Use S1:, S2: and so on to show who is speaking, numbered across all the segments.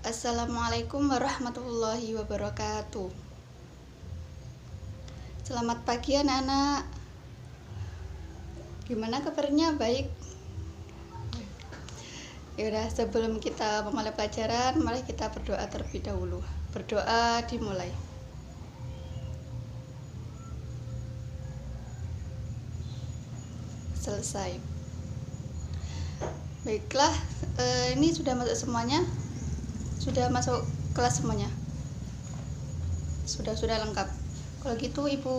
S1: Assalamualaikum warahmatullahi wabarakatuh. Selamat pagi anak-anak. Gimana kabarnya? Baik? Yaudah, sebelum kita memulai pelajaran, mari kita berdoa terlebih dahulu. Berdoa dimulai. Selesai. Baiklah, ini sudah masuk semuanya? Sudah masuk kelas semuanya? Sudah lengkap. Kalau gitu Ibu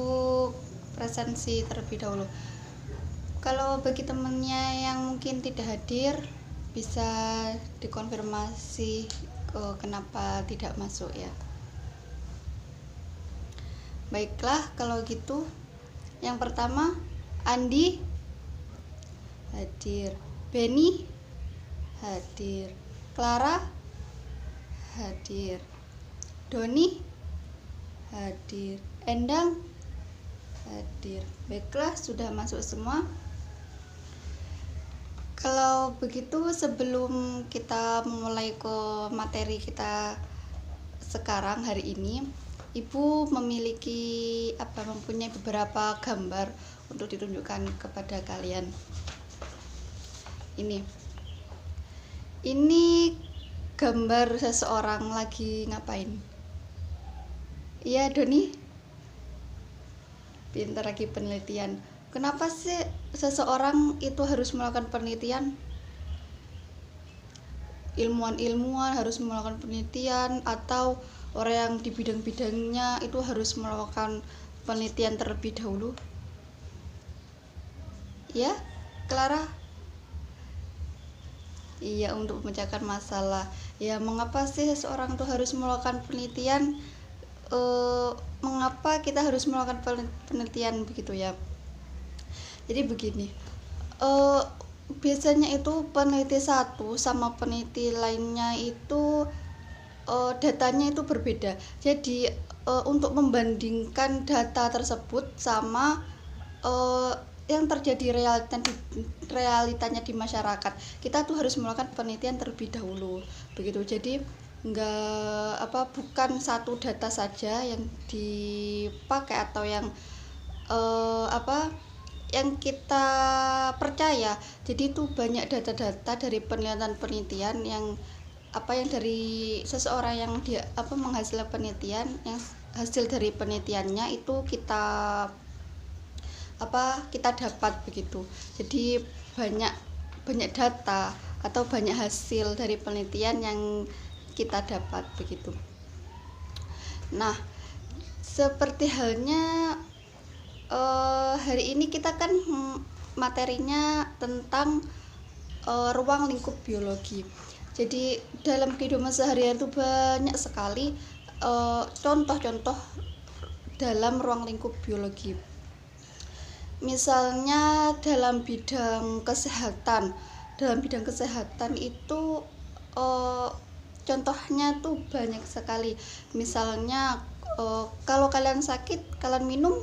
S1: presensi terlebih dahulu. Kalau bagi temannya yang mungkin tidak hadir, bisa dikonfirmasi kenapa tidak masuk ya. Baiklah, kalau gitu yang pertama Andi hadir, Benny hadir, Clara hadir, Doni hadir, Endang hadir. Baiklah, sudah masuk semua. Kalau begitu, sebelum kita memulai ke materi kita sekarang hari ini, Ibu mempunyai beberapa gambar untuk ditunjukkan kepada kalian. Ini gambar seseorang lagi ngapain? Iya, Doni? Pintar, lagi penelitian. Kenapa sih seseorang itu harus melakukan penelitian? Ilmuwan harus melakukan penelitian, atau orang yang di bidang-bidangnya itu harus melakukan penelitian terlebih dahulu? Ya, Clara? Iya, untuk memecahkan masalah. Ya, mengapa sih seseorang itu harus melakukan penelitian? Mengapa kita harus melakukan penelitian begitu ya? Jadi begini, biasanya itu peneliti satu sama peneliti lainnya itu datanya itu berbeda. Jadi untuk membandingkan data tersebut sama yang terjadi realitanya di masyarakat, kita tuh harus melakukan penelitian terlebih dahulu begitu. Jadi bukan satu data saja yang dipakai atau yang yang kita percaya. Jadi itu banyak data-data dari penelitian yang dari seseorang yang dia menghasilkan penelitian, yang hasil dari penelitiannya itu kita dapat begitu. Jadi banyak data atau banyak hasil dari penelitian yang kita dapat begitu. Nah, seperti halnya hari ini kita kan materinya tentang ruang lingkup biologi. Jadi dalam kehidupan sehari-hari itu banyak sekali contoh-contoh dalam ruang lingkup biologi. Misalnya dalam bidang kesehatan itu contohnya tuh banyak sekali. Misalnya kalau kalian sakit, kalian minum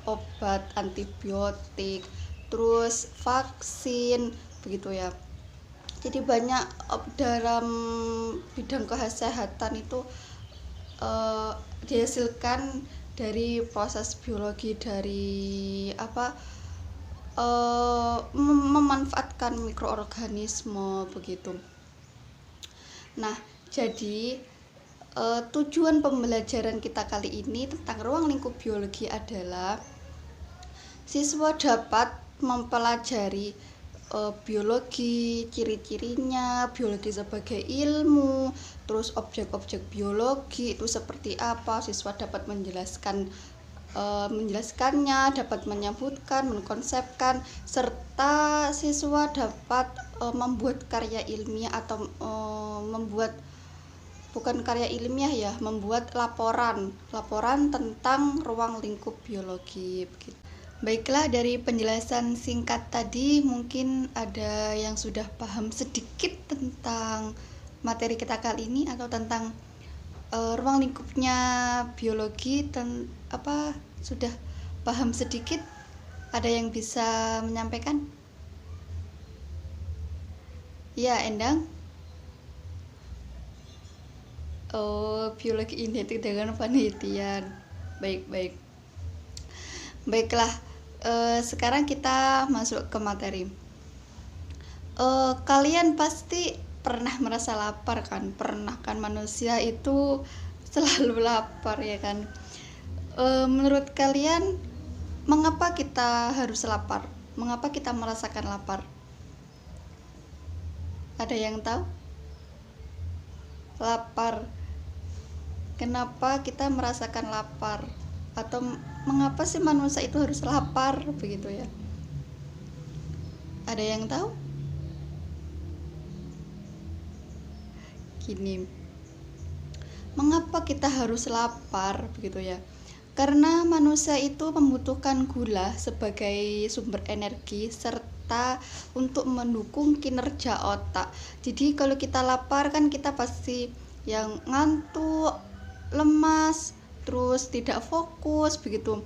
S1: obat antibiotik, terus vaksin begitu ya. Jadi banyak dalam bidang kesehatan itu dihasilkan dari proses biologi, dari memanfaatkan mikroorganisme begitu. Nah, jadi tujuan pembelajaran kita kali ini tentang ruang lingkup biologi adalah siswa dapat mempelajari biologi, ciri-cirinya, biologi sebagai ilmu, terus objek-objek biologi itu seperti apa. Siswa dapat menjelaskannya, dapat menyebutkan, mengkonsepkan, serta siswa dapat membuat karya ilmiah atau membuat laporan tentang ruang lingkup biologi begitu. Baiklah, dari penjelasan singkat tadi mungkin ada yang sudah paham sedikit tentang materi kita kali ini, atau tentang ruang lingkupnya biologi. Sudah paham sedikit? Ada yang bisa menyampaikan? Ya, Endang. Oh, biologi identik dengan penelitian. Baik, baik. Baiklah, sekarang kita masuk ke materi. Kalian pasti pernah merasa lapar kan? Pernah kan, manusia itu selalu lapar ya kan? Menurut kalian, mengapa kita harus lapar? Mengapa kita merasakan lapar? Ada yang tahu? Lapar. Kenapa kita merasakan lapar? Atau mengapa sih manusia itu harus lapar begitu ya? Ada yang tahu? Gini, mengapa kita harus lapar begitu ya? Karena manusia itu membutuhkan gula sebagai sumber energi serta untuk mendukung kinerja otak. Jadi kalau kita lapar kan kita pasti yang ngantuk, lemas, terus tidak fokus begitu.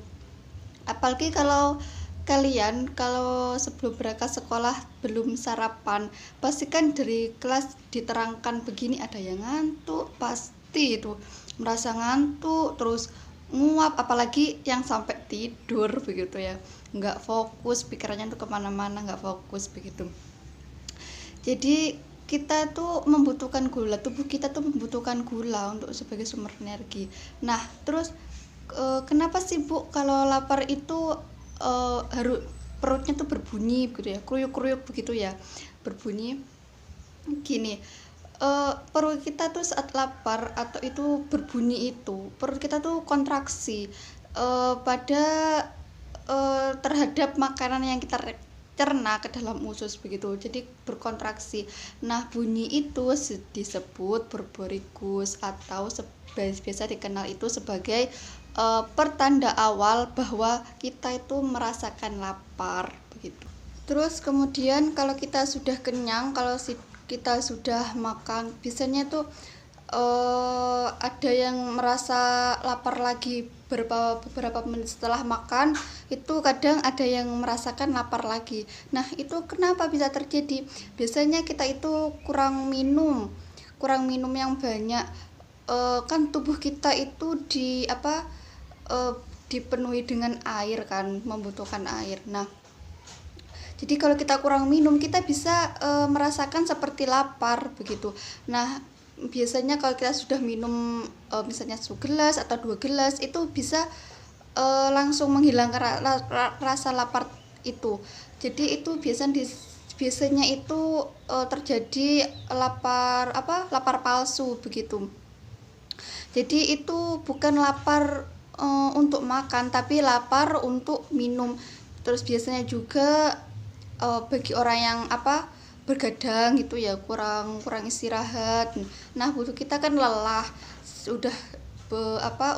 S1: Apalagi kalau kalian sebelum berangkat sekolah belum sarapan, pasti kan dari kelas diterangkan begini, ada yang ngantuk, pasti itu merasa ngantuk, terus nguap, apalagi yang sampai tidur begitu ya, nggak fokus, pikirannya tuh kemana-mana, nggak fokus begitu. Jadi kita tuh membutuhkan gula, tubuh kita tuh membutuhkan gula untuk sebagai sumber energi. Nah terus kenapa sih Bu kalau lapar itu harus perutnya tuh berbunyi begitu ya, kruyuk-kruyuk begitu ya, berbunyi gini. Perut kita tuh saat lapar atau itu berbunyi, itu perut kita tuh kontraksi pada terhadap makanan yang kita cerna ke dalam usus begitu, jadi berkontraksi. Nah bunyi itu disebut berborikus atau biasa dikenal itu sebagai pertanda awal bahwa kita itu merasakan lapar begitu. Terus kemudian kalau kita sudah kenyang, kalau kita sudah makan, biasanya tuh ada yang merasa lapar lagi beberapa menit setelah makan, itu kadang ada yang merasakan lapar lagi. Nah itu kenapa bisa terjadi? Biasanya kita itu kurang minum yang banyak. Kan tubuh kita itu dipenuhi dengan air kan, membutuhkan air. Nah jadi kalau kita kurang minum, kita bisa merasakan seperti lapar begitu. Nah biasanya kalau kita sudah minum misalnya 1 gelas atau 2 gelas, itu bisa langsung menghilangkan rasa lapar itu. Jadi itu biasanya itu terjadi lapar palsu begitu. Jadi itu bukan lapar untuk makan, tapi lapar untuk minum. Terus biasanya juga bagi orang yang bergadang gitu ya, kurang istirahat. Nah butuh kita kan lelah, udah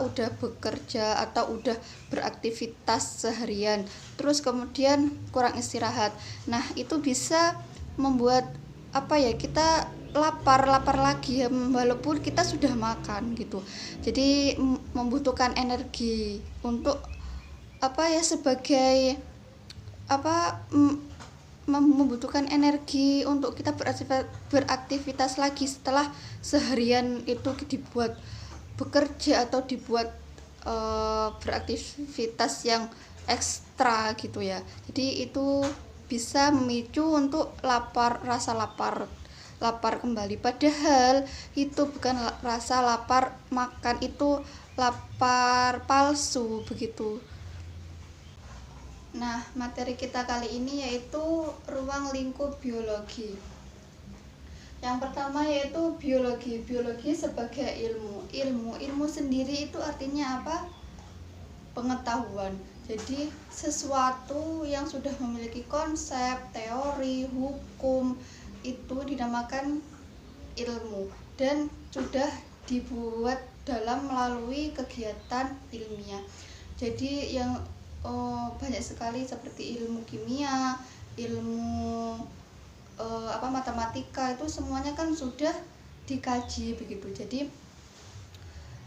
S1: udah bekerja atau udah beraktivitas seharian, terus kemudian kurang istirahat. Nah itu bisa membuat kita lapar lagi ya, walaupun kita sudah makan gitu. Jadi membutuhkan energi untuk sebagai membutuhkan energi untuk kita beraktivitas lagi setelah seharian itu dibuat bekerja atau dibuat beraktivitas yang ekstra gitu ya. Jadi itu bisa memicu untuk rasa lapar kembali, padahal itu bukan rasa lapar makan, itu lapar palsu begitu. Nah, materi kita kali ini yaitu ruang lingkup biologi. Yang pertama yaitu biologi. Biologi sebagai ilmu sendiri itu artinya apa? Pengetahuan. Jadi sesuatu yang sudah memiliki konsep, teori, hukum, itu dinamakan ilmu dan sudah dibuat melalui kegiatan ilmiah. Jadi yang banyak sekali seperti ilmu kimia, ilmu matematika, itu semuanya kan sudah dikaji begitu. Jadi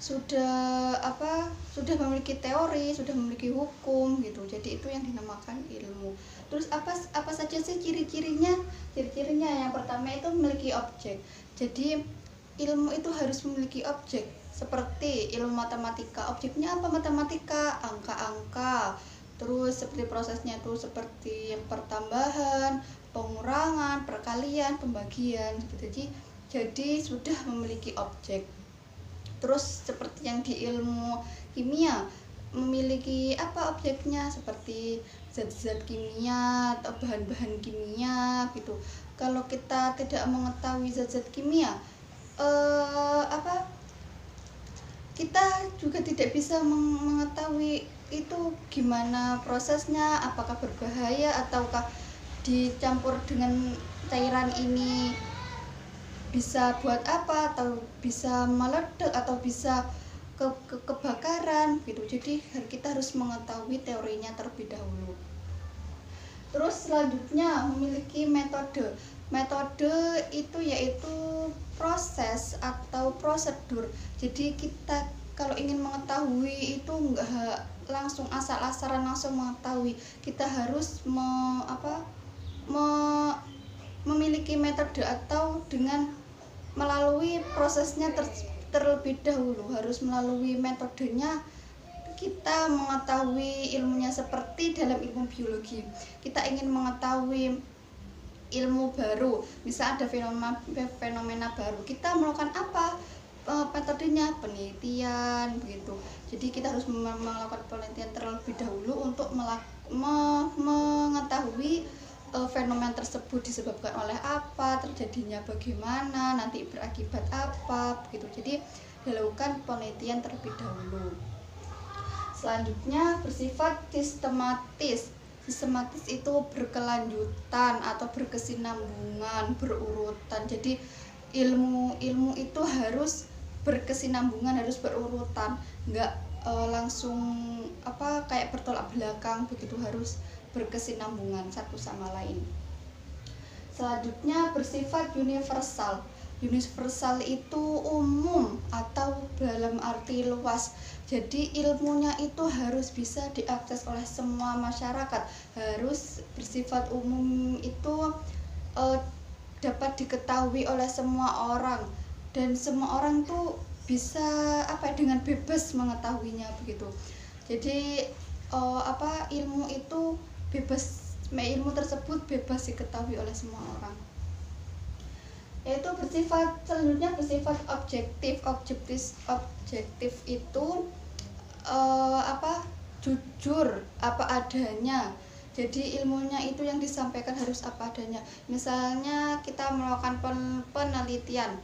S1: sudah memiliki teori, sudah memiliki hukum gitu. Jadi itu yang dinamakan ilmu. Terus apa saja sih ciri-cirinya? Ciri-cirinya yang pertama itu memiliki objek. Jadi ilmu itu harus memiliki objek. Seperti ilmu matematika, objeknya apa? Matematika, angka-angka. Terus seperti prosesnya itu seperti pertambahan, pengurangan, perkalian, pembagian gitu. Jadi sudah memiliki objek. Terus seperti yang di ilmu kimia, memiliki apa objeknya, seperti zat-zat kimia atau bahan-bahan kimia gitu. Kalau kita tidak mengetahui zat-zat kimia, apa kita juga tidak bisa mengetahui itu gimana prosesnya, apakah berbahaya ataukah dicampur dengan cairan ini bisa buat apa, atau bisa meledak atau bisa kebakaran gitu. Jadi kita harus mengetahui teorinya terlebih dahulu. Terus selanjutnya memiliki metode. Metode itu yaitu proses atau prosedur. Jadi kita kalau ingin mengetahui itu enggak langsung asal-asalan langsung mengetahui. Kita harus memiliki metode atau dengan melalui prosesnya terlebih dahulu, harus melalui metodenya. Kita mengetahui ilmunya seperti dalam ilmu biologi, kita ingin mengetahui ilmu baru, misal ada fenomena baru, kita melakukan apa? Metodenya penelitian begitu. Jadi kita harus melakukan penelitian terlebih dahulu untuk mengetahui fenomena tersebut disebabkan oleh apa, terjadinya bagaimana, nanti berakibat apa begitu. Jadi dilakukan penelitian terlebih dahulu. Selanjutnya bersifat sistematis. Sistematis itu berkelanjutan atau berkesinambungan, berurutan. Jadi ilmu itu harus berkesinambungan, harus berurutan, enggak langsung kayak bertolak belakang begitu, harus berkesinambungan satu sama lain. Selanjutnya bersifat universal. Universal itu umum atau dalam arti luas. Jadi ilmunya itu harus bisa diakses oleh semua masyarakat, harus bersifat umum, itu dapat diketahui oleh semua orang, dan semua orang tuh bisa dengan bebas mengetahuinya begitu. Jadi ilmu itu bebas, ilmu tersebut bebas diketahui oleh semua orang. Yaitu selanjutnya bersifat objektif. Objektif itu jujur, apa adanya. Jadi ilmunya itu yang disampaikan harus apa adanya. Misalnya kita melakukan penelitian,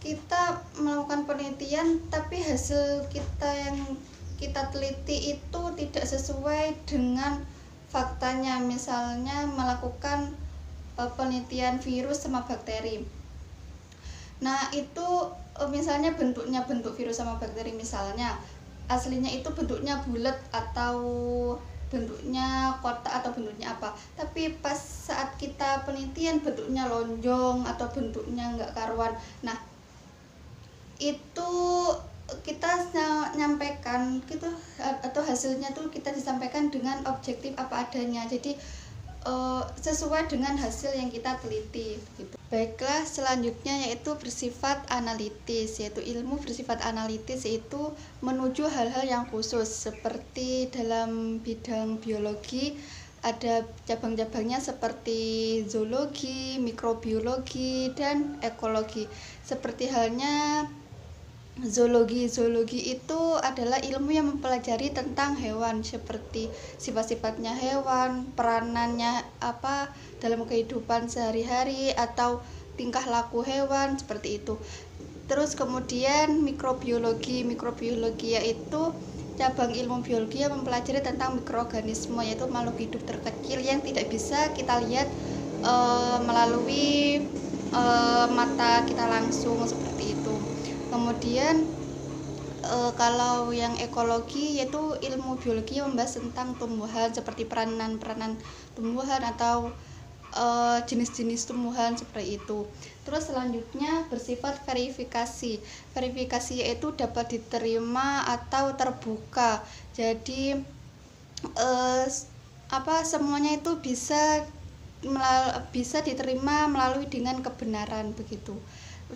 S1: kita melakukan penelitian tapi hasil kita yang kita teliti itu tidak sesuai dengan faktanya. Misalnya melakukan penelitian virus sama bakteri. Nah itu misalnya bentuk virus sama bakteri, misalnya aslinya itu bentuknya bulat atau bentuknya kotak atau bentuknya apa, tapi pas saat kita penelitian bentuknya lonjong atau bentuknya enggak karuan. Nah itu kita nyampaikan gitu, atau hasilnya tuh kita disampaikan dengan objektif apa adanya. Jadi sesuai dengan hasil yang kita teliti gitu. Baiklah, selanjutnya yaitu bersifat analitis. Yaitu ilmu bersifat analitis yaitu menuju hal-hal yang khusus, seperti dalam bidang biologi ada cabang-cabangnya seperti zoologi, mikrobiologi, dan ekologi. Seperti halnya zoologi itu adalah ilmu yang mempelajari tentang hewan, seperti sifat-sifatnya hewan, peranannya apa dalam kehidupan sehari-hari, atau tingkah laku hewan, seperti itu. Terus kemudian mikrobiologi yaitu cabang ilmu biologi yang mempelajari tentang mikroorganisme, yaitu makhluk hidup terkecil yang tidak bisa kita lihat melalui mata kita langsung, seperti itu. Kemudian kalau yang ekologi yaitu ilmu biologi yang membahas tentang tumbuhan, seperti peranan tumbuhan atau jenis-jenis tumbuhan, seperti itu. Terus selanjutnya bersifat verifikasi. Verifikasi yaitu dapat diterima atau terbuka. Jadi semuanya itu bisa bisa diterima melalui dengan kebenaran begitu.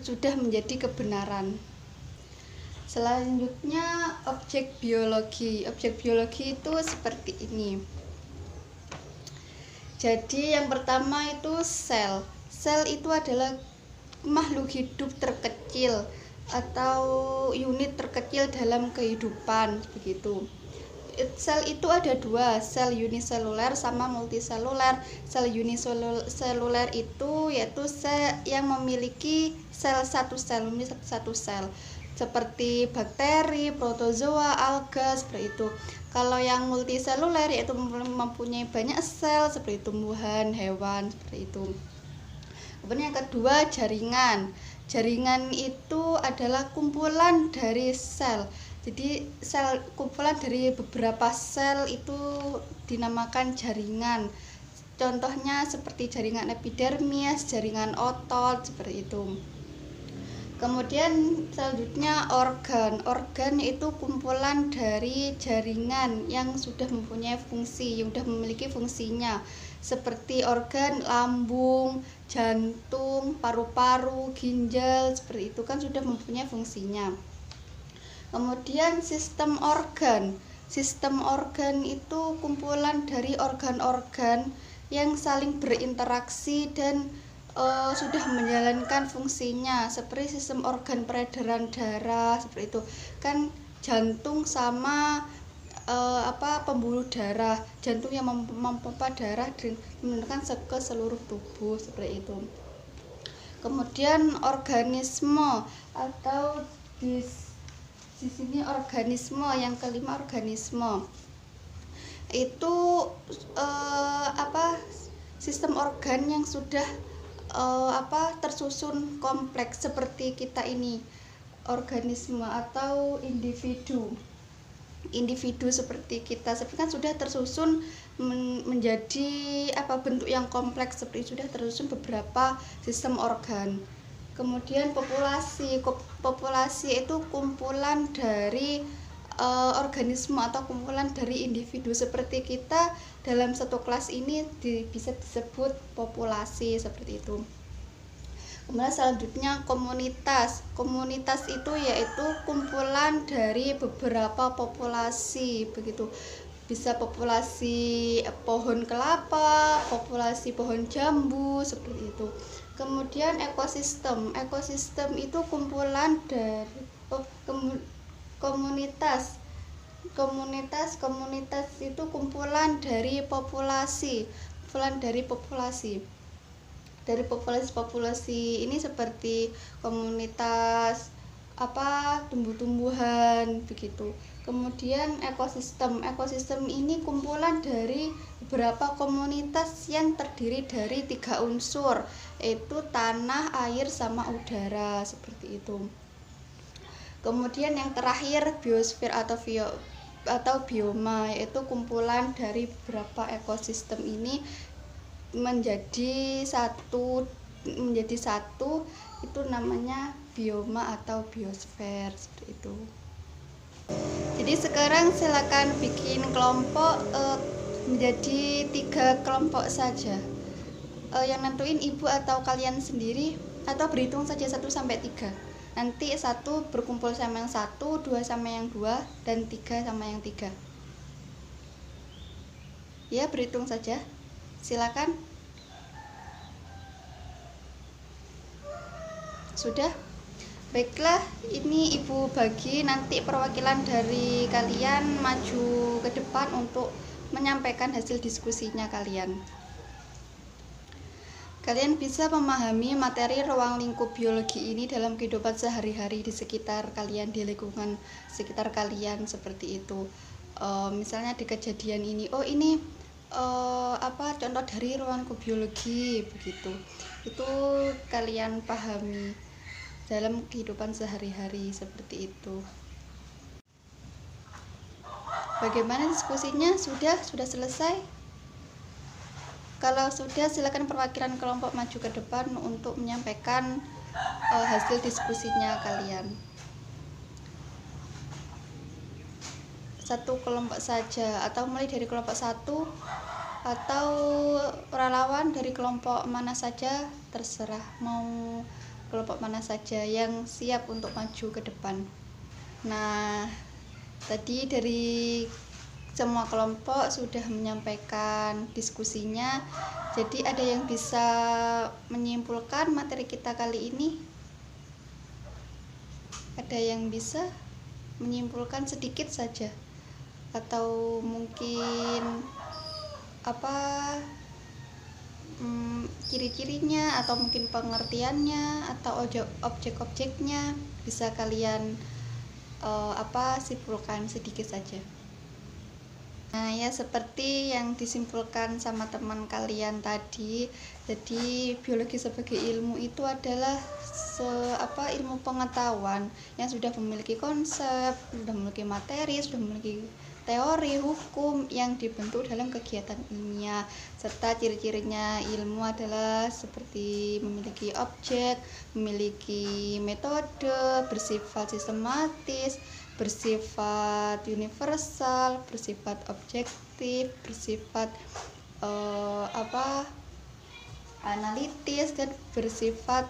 S1: Sudah menjadi kebenaran. Selanjutnya objek biologi. Objek biologi itu seperti ini. Jadi yang pertama itu sel. Sel itu adalah makhluk hidup terkecil atau unit terkecil dalam kehidupan begitu. Sel itu ada dua, sel uniseluler sama multiseluler. Sel uniseluler itu yaitu sel yang memiliki satu sel seperti bakteri, protozoa, alga seperti itu. Kalau yang multiseluler yaitu mempunyai banyak sel seperti tumbuhan, hewan seperti itu. Kemudian yang kedua jaringan. Jaringan itu adalah kumpulan dari sel. Jadi kumpulan dari beberapa sel itu dinamakan jaringan. Contohnya seperti jaringan epidermis, jaringan otot seperti itu. Kemudian selanjutnya organ. Organ itu kumpulan dari jaringan yang sudah mempunyai fungsi, yang sudah memiliki fungsinya. Seperti organ lambung, jantung, paru-paru, ginjal, seperti itu kan sudah mempunyai fungsinya. Kemudian sistem organ. Sistem organ itu kumpulan dari organ-organ yang saling berinteraksi dan sudah menjalankan fungsinya, seperti sistem organ peredaran darah seperti itu. Kan jantung sama pembuluh darah. Jantung yang memompa darah dan menurunkan ke seluruh tubuh seperti itu. Kemudian organisme atau di sini organisme, yang kelima organisme itu sistem organ yang sudah tersusun kompleks seperti kita ini, organisme atau individu seperti kita kan sudah tersusun menjadi bentuk yang kompleks seperti sudah tersusun beberapa sistem organ. Kemudian populasi itu kumpulan dari organisme atau kumpulan dari individu seperti kita. Dalam satu kelas ini bisa disebut populasi seperti itu. Kemudian selanjutnya komunitas. Komunitas itu yaitu kumpulan dari beberapa populasi begitu. Bisa populasi pohon kelapa, populasi pohon jambu seperti itu. Kemudian ekosistem. Ekosistem itu kumpulan dari komunitas. Komunitas itu kumpulan dari populasi. Dari populasi ini seperti komunitas tumbuh-tumbuhan begitu. Kemudian ekosistem ini kumpulan dari beberapa komunitas yang terdiri dari 3 unsur, yaitu tanah, air, sama udara seperti itu. Kemudian yang terakhir biosfer atau bioma, yaitu kumpulan dari beberapa ekosistem ini menjadi satu itu namanya bioma atau biosfer seperti itu. Jadi sekarang silakan bikin kelompok menjadi 3 kelompok saja. Yang nentuin ibu atau kalian sendiri, atau berhitung saja 1 sampai 3. Nanti 1 berkumpul sama yang 1, 2 sama yang 2, dan 3 sama yang 3. Ya, berhitung saja. Silakan. Sudah? Baiklah, ini ibu bagi nanti perwakilan dari kalian maju ke depan untuk menyampaikan hasil diskusinya kalian. Kalian bisa memahami materi ruang lingkup biologi ini dalam kehidupan sehari-hari di sekitar kalian, di lingkungan sekitar kalian seperti itu. Misalnya di kejadian ini, ini contoh dari ruang lingkup biologi begitu. Itu kalian pahami dalam kehidupan sehari-hari seperti itu. Bagaimana diskusinya? Sudah selesai? Kalau sudah, silakan perwakilan kelompok maju ke depan untuk menyampaikan hasil diskusinya kalian. 1 kelompok saja atau mulai dari kelompok 1 atau relawan dari kelompok mana saja, terserah mau kelompok mana saja yang siap untuk maju ke depan. Nah, tadi dari semua kelompok sudah menyampaikan diskusinya. Jadi ada yang bisa menyimpulkan materi kita kali ini? Ada yang bisa menyimpulkan sedikit saja? Atau mungkin apa ciri-cirinya, atau mungkin pengertiannya, atau objek-objeknya bisa kalian simpulkan sedikit saja. Nah ya, seperti yang disimpulkan sama teman kalian tadi, jadi biologi sebagai ilmu itu adalah ilmu pengetahuan yang sudah memiliki konsep, sudah memiliki materi, sudah memiliki teori hukum yang dibentuk dalam kegiatan ilmiah, serta ciri-cirinya ilmu adalah seperti memiliki objek, memiliki metode, bersifat sistematis, bersifat universal, bersifat objektif, bersifat analitis, dan bersifat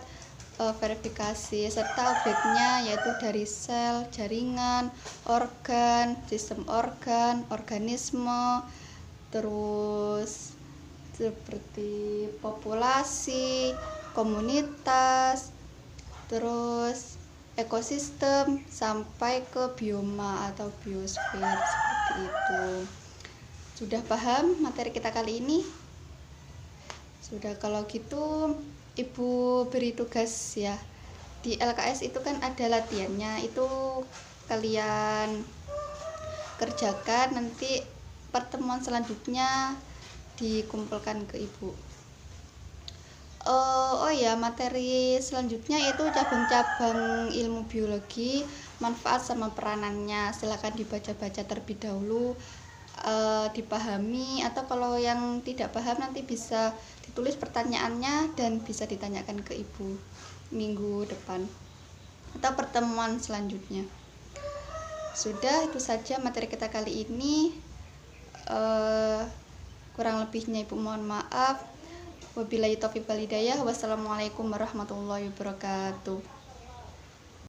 S1: verifikasi, serta objeknya yaitu dari sel, jaringan, organ, sistem organ, organisme, terus seperti populasi, komunitas, terus ekosistem, sampai ke bioma atau biosfer, seperti itu. Sudah paham materi kita kali ini? Sudah, kalau gitu Ibu beri tugas ya. Di LKS itu kan ada latihannya, itu kalian kerjakan, nanti pertemuan selanjutnya dikumpulkan ke Ibu. Oh ya, materi selanjutnya itu cabang-cabang ilmu biologi, manfaat sama peranannya. Silakan dibaca-baca terlebih dahulu, dipahami, atau kalau yang tidak paham nanti bisa ditulis pertanyaannya dan bisa ditanyakan ke Ibu minggu depan atau pertemuan selanjutnya. Sudah, itu saja materi kita kali ini. Kurang lebihnya Ibu mohon maaf. Wabillahi taufiq wal hidayah. Wassalamualaikum warahmatullahi wabarakatuh.